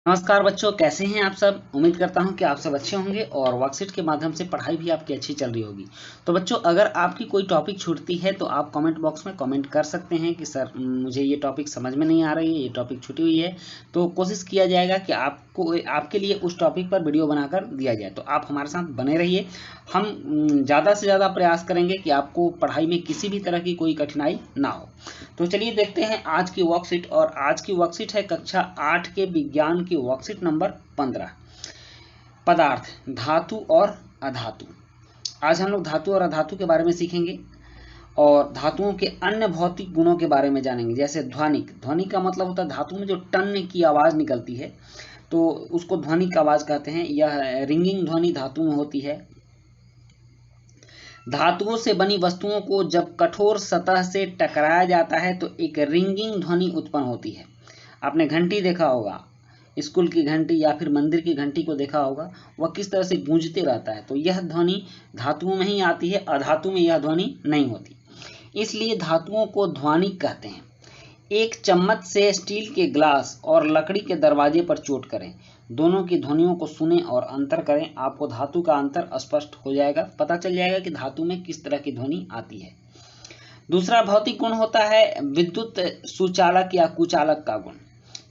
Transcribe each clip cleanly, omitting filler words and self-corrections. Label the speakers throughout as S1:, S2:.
S1: नमस्कार बच्चों, कैसे हैं आप सब। उम्मीद करता हूं कि आप सब अच्छे होंगे और वर्कशीट के माध्यम से पढ़ाई भी आपकी अच्छी चल रही होगी। तो बच्चों, अगर आपकी कोई टॉपिक छूटती है तो आप कमेंट बॉक्स में कमेंट कर सकते हैं कि सर मुझे ये टॉपिक समझ में नहीं आ रही है, ये टॉपिक छूटी हुई है। तो कोशिश किया जाएगा कि आपको आपके लिए उस टॉपिक पर वीडियो बनाकर दिया जाए। तो आप हमारे साथ बने रहिए। हम ज़्यादा से ज़्यादा प्रयास करेंगे कि आपको पढ़ाई में किसी भी तरह की कोई कठिनाई ना हो। तो चलिए देखते हैं आज की वर्कशीट। और आज की वर्कशीट है कक्षा 8 के विज्ञान की वर्कशीट नंबर 15, पदार्थ, धातु और अधातु। आज हम लोग धातु और अधातु के बारे में सीखेंगे और धातुओं के अन्य भौतिक गुणों के बारे में जानेंगे। जैसे ध्वनिक, ध्वनिक का मतलब होता है धातु में जो टन की आवाज़ निकलती है तो उसको ध्वनिक आवाज़ कहते हैं। यह रिंगिंग ध्वनि धातु में होती है। धातुओं से बनी वस्तुओं को जब कठोर सतह से टकराया जाता है तो एक रिंगिंग ध्वनि उत्पन्न होती है। आपने घंटी देखा होगा, स्कूल की घंटी या फिर मंदिर की घंटी को देखा होगा, वह किस तरह से गूंजते रहता है। तो यह ध्वनि धातुओं में ही आती है, अधातु में यह ध्वनि नहीं होती। इसलिए धातुओं को ध्वनिक कहते हैं। एक चम्मच से स्टील के ग्लास और लकड़ी के दरवाजे पर चोट करें, दोनों की ध्वनियों को सुनें और अंतर करें। आपको धातु का अंतर स्पष्ट हो जाएगा, पता चल जाएगा कि धातु में किस तरह की ध्वनि आती है। दूसरा भौतिक गुण होता है विद्युत सुचालक या कुचालक का गुण।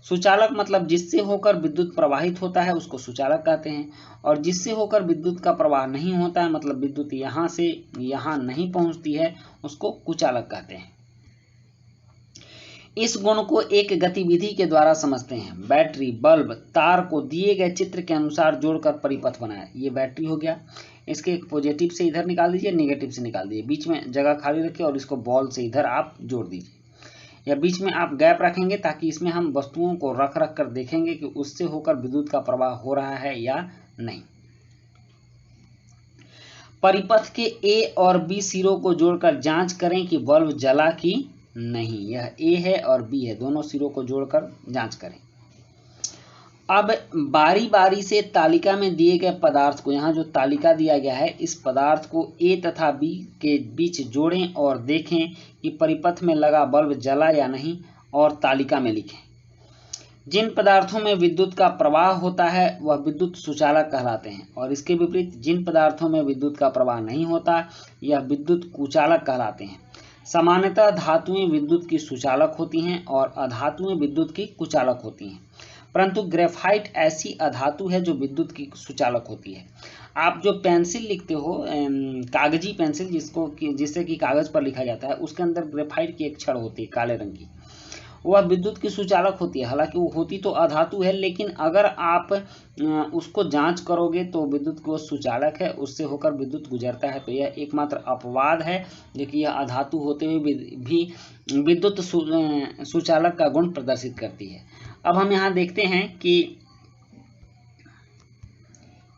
S1: सुचालक मतलब जिससे होकर विद्युत प्रवाहित होता है उसको सुचालक कहते हैं, और जिससे होकर विद्युत का प्रवाह नहीं होता है, मतलब विद्युत यहाँ से यहाँ नहीं पहुँचती है, उसको कुचालक कहते हैं। इस गुण को एक गतिविधि के द्वारा समझते हैं। बैटरी, बल्ब, तार को दिए गए चित्र के अनुसार जोड़कर परिपथ बनाए। ये बैटरी हो गया, इसके पॉजिटिव से इधर निकाल दीजिए, नेगेटिव से निकाल दीजिए, बीच में जगह खाली रखिए और इसको बॉल से इधर आप जोड़ दीजिए, या बीच में आप गैप रखेंगे ताकि इसमें हम वस्तुओं को रख रख कर देखेंगे कि उससे होकर विद्युत का प्रवाह हो रहा है या नहीं। परिपथ के ए और बी सिरों को जोड़कर जांच करें कि बल्ब जला कि नहीं। यह ए है और बी है, दोनों सिरों को जोड़कर जांच करें। अब बारी बारी से तालिका में दिए गए पदार्थ को, यहाँ जो तालिका दिया गया है, इस पदार्थ को ए तथा बी के बीच जोड़ें और देखें कि परिपथ में लगा बल्ब जला या नहीं, और तालिका में लिखें। जिन पदार्थों में विद्युत का प्रवाह होता है वह विद्युत सुचालक कहलाते हैं, और इसके विपरीत जिन पदार्थों में विद्युत का प्रवाह नहीं होता यह विद्युत कुचालक कहलाते हैं। सामान्यतः धातुएं विद्युत की सुचालक होती हैं और अधातुएं विद्युत की कुचालक होती हैं, परंतु ग्रेफाइट ऐसी अधातु है जो विद्युत की सुचालक होती है। आप जो पेंसिल लिखते हो, कागजी पेंसिल जिससे कि कागज पर लिखा जाता है, उसके अंदर ग्रेफाइट की एक छड़ होती है काले रंग की, वह विद्युत की सुचालक होती है। हालांकि वो होती तो अधातु है, लेकिन अगर आप उसको जांच करोगे तो विद्युत को सुचालक है, उससे होकर विद्युत गुजरता है। तो यह एकमात्र अपवाद है जो कि यह अधातु होते हुए भी विद्युत सुचालक का गुण प्रदर्शित करती है। अब हम यहाँ देखते हैं कि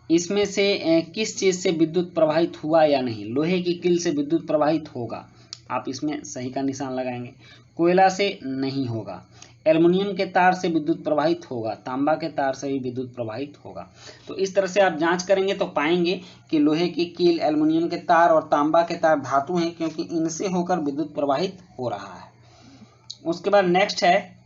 S1: इसमें से किस चीज़ से विद्युत प्रवाहित हुआ या नहीं। लोहे की कील से विद्युत प्रवाहित होगा, आप इसमें सही का निशान लगाएंगे। कोयला से नहीं होगा। एल्युमिनियम के तार से विद्युत प्रवाहित होगा। तांबा के तार से भी विद्युत प्रवाहित होगा। तो इस तरह से आप जांच करेंगे तो पाएंगे कि लोहे की कील, एल्युमिनियम के तार और तांबा के तार धातु हैं, क्योंकि इनसे होकर विद्युत प्रवाहित हो रहा है। उसके बाद नेक्स्ट है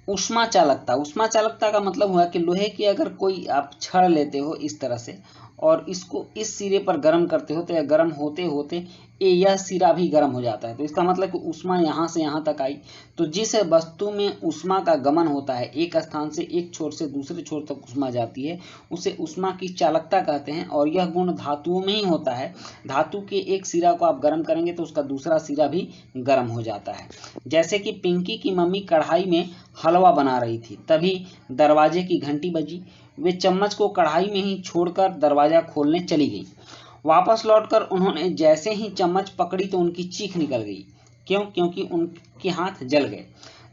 S1: ऊष्मा चालकता। ऊष्मा चालकता का मतलब हुआ कि लोहे की अगर कोई आप छड़ लेते हो इस तरह से और इसको इस सिरे पर गर्म करते हो तो यह गर्म होते होते यह सिरा भी गर्म हो जाता है। तो इसका मतलब कि ऊष्मा यहाँ से यहाँ तक आई। तो जिस वस्तु में ऊष्मा का गमन होता है, एक स्थान से एक छोर से दूसरे छोर तक ऊष्मा जाती है, उसे ऊष्मा की चालकता कहते हैं, और यह गुण धातुओं में ही होता है। धातु के एक सिरा को आप गर्म करेंगे तो उसका दूसरा सिरा भी गर्म हो जाता है। जैसे कि पिंकी की मम्मी कढ़ाई में हलवा बना रही थी, तभी दरवाजे की घंटी बजी। वे चम्मच को कढ़ाई में ही छोड़कर दरवाजा खोलने चली गई। वापस लौटकर उन्होंने जैसे ही चम्मच पकड़ी तो उनकी चीख निकल गई। क्यों? क्योंकि उनके हाथ जल गए।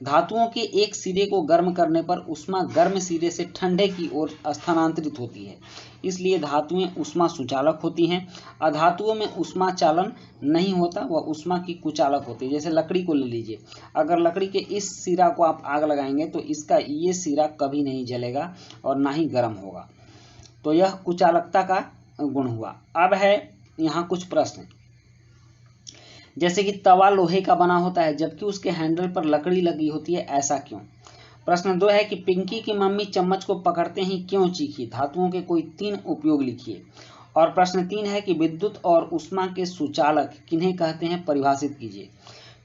S1: धातुओं के एक सिरे को गर्म करने पर ऊष्मा गर्म सिरे से ठंडे की ओर स्थानांतरित होती है, इसलिए धातुएं ऊष्मा सुचालक होती हैं। अधातुओं में ऊष्मा चालन नहीं होता, वह ऊष्मा की कुचालक होती है। जैसे लकड़ी को ले लीजिए, अगर लकड़ी के इस सिरा को आप आग लगाएंगे तो इसका ये सिरा कभी नहीं जलेगा और ना ही गर्म होगा। तो यह कुचालकता का गुण हुआ। अब है यहाँ कुछ प्रश्न, जैसे कि तवा लोहे का बना होता है जबकि उसके हैंडल पर लकड़ी लगी होती है, ऐसा क्यों? प्रश्न 2 है कि पिंकी की मम्मी चम्मच को पकड़ते ही क्यों चीखी। धातुओं के कोई 3 उपयोग लिखिए। और प्रश्न 3 है कि विद्युत और ऊष्मा के सुचालक किन्हें कहते हैं, परिभाषित कीजिए।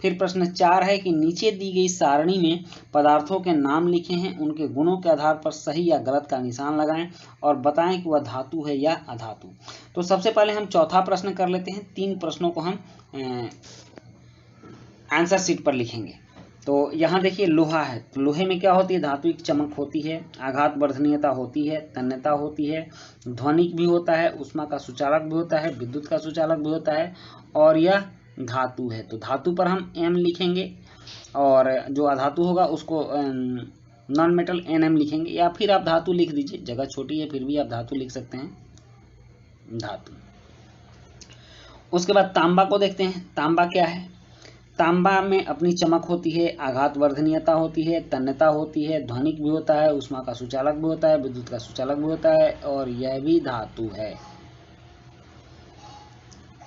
S1: फिर प्रश्न 4 है कि नीचे दी गई सारणी में पदार्थों के नाम लिखे हैं, उनके गुणों के आधार पर सही या गलत का निशान लगाएं और बताएं कि वह धातु है या अधातु। तो सबसे पहले हम चौथा प्रश्न कर लेते हैं। 3 प्रश्नों को हम आंसर शीट पर लिखेंगे। तो यहाँ देखिए लोहा है, तो लोहे में क्या होती है, धात्विक चमक होती है, आघात वर्धनीयता होती है, तन्यता होती है, ध्वनिक भी होता है, ऊष्मा का सुचालक भी होता है, विद्युत का सुचालक भी होता है और यह धातु है। तो धातु पर हम एम लिखेंगे और जो अधातु होगा उसको नॉन मेटल एनएम लिखेंगे, या फिर आप धातु लिख दीजिए, जगह छोटी है फिर भी आप धातु लिख सकते हैं, धातु। उसके बाद तांबा को देखते हैं। तांबा क्या है, तांबा में अपनी चमक होती है, आघात वर्धनीयता होती है, तन्यता होती है, ध्वनिक भी होता है, ऊष्मा का सुचालक भी होता है, विद्युत का सुचालक भी होता है और यह भी धातु है।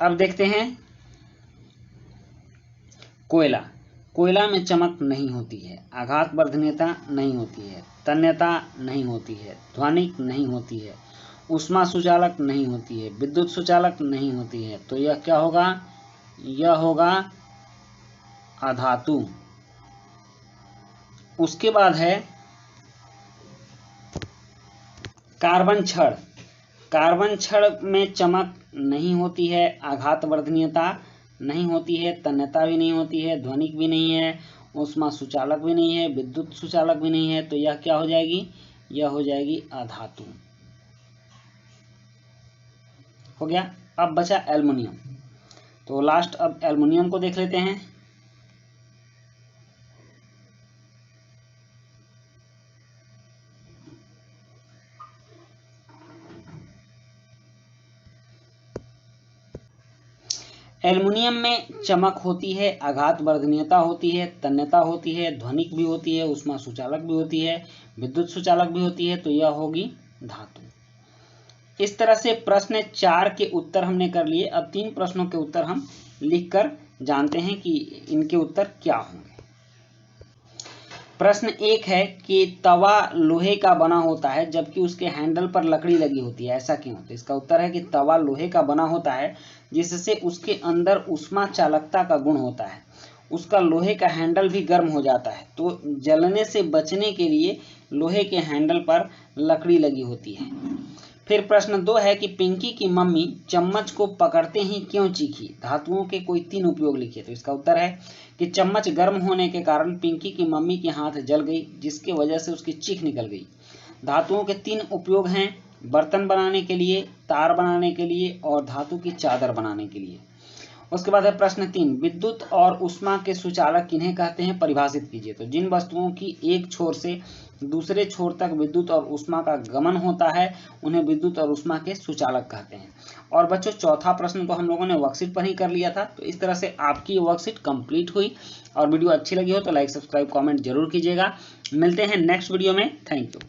S1: अब देखते हैं कोयला। कोयला में चमक नहीं होती है, आघात वर्धनीयता नहीं होती है, तन्यता नहीं होती है, ध्वनिक नहीं होती है, ऊष्मा सुचालक नहीं होती है, विद्युत सुचालक नहीं होती है। तो यह क्या होगा, यह होगा अधातु। उसके बाद है कार्बन छड़। कार्बन छड़ में चमक नहीं होती है, आघात वर्धनीयता नहीं होती है, तन्यता भी नहीं होती है, ध्वनिक भी नहीं है, ऊष्मा सुचालक भी नहीं है, विद्युत सुचालक भी नहीं है। तो यह क्या हो जाएगी, यह हो जाएगी अधातु। हो गया। अब बचा एल्युमिनियम। तो लास्ट अब एल्युमिनियम को देख लेते हैं। एल्युमिनियम में चमक होती है, आघात वर्धनीयता होती है, तन्यता होती है, ध्वनिक भी होती है, ऊष्मा सुचालक भी होती है, विद्युत सुचालक भी होती है। तो यह होगी धातु। इस तरह से प्रश्न 4 के उत्तर हमने कर लिए। अब 3 प्रश्नों के उत्तर हम लिखकर जानते हैं कि इनके उत्तर क्या होंगे। प्रश्न 1 है कि तवा लोहे का बना होता है जबकि उसके हैंडल पर लकड़ी लगी होती है, ऐसा क्यों? तो इसका उत्तर है कि तवा लोहे का बना होता है जिससे उसके अंदर ऊष्मा चालकता का गुण होता है, उसका लोहे का हैंडल भी गर्म हो जाता है, तो जलने से बचने के लिए लोहे के हैंडल पर लकड़ी लगी होती है। फिर प्रश्न 2 है कि पिंकी की मम्मी चम्मच को पकड़ते ही क्यों चीखी। धातुओं के कोई 3 उपयोग लिखिए। तो इसका उत्तर है कि चम्मच गर्म होने के कारण पिंकी की मम्मी के हाथ जल गई, जिसके वजह से उसकी चीख निकल गई। धातुओं के 3 उपयोग हैं, बर्तन बनाने के लिए, तार बनाने के लिए और धातु की चादर बनाने के लिए। उसके बाद है प्रश्न 3, विद्युत और ऊष्मा के सुचालक किन्हें कहते हैं, परिभाषित कीजिए। तो जिन वस्तुओं की एक छोर से दूसरे छोर तक विद्युत और ऊष्मा का गमन होता है उन्हें विद्युत और ऊष्मा के सुचालक कहते हैं। और बच्चों चौथा प्रश्न तो हम लोगों ने वर्कशीट पर ही कर लिया था। तो इस तरह से आपकी वर्कशीट कंप्लीट हुई। और वीडियो अच्छी लगी हो तो लाइक, सब्सक्राइब, कमेंट जरूर कीजिएगा। मिलते हैं नेक्स्ट वीडियो में। Thank you.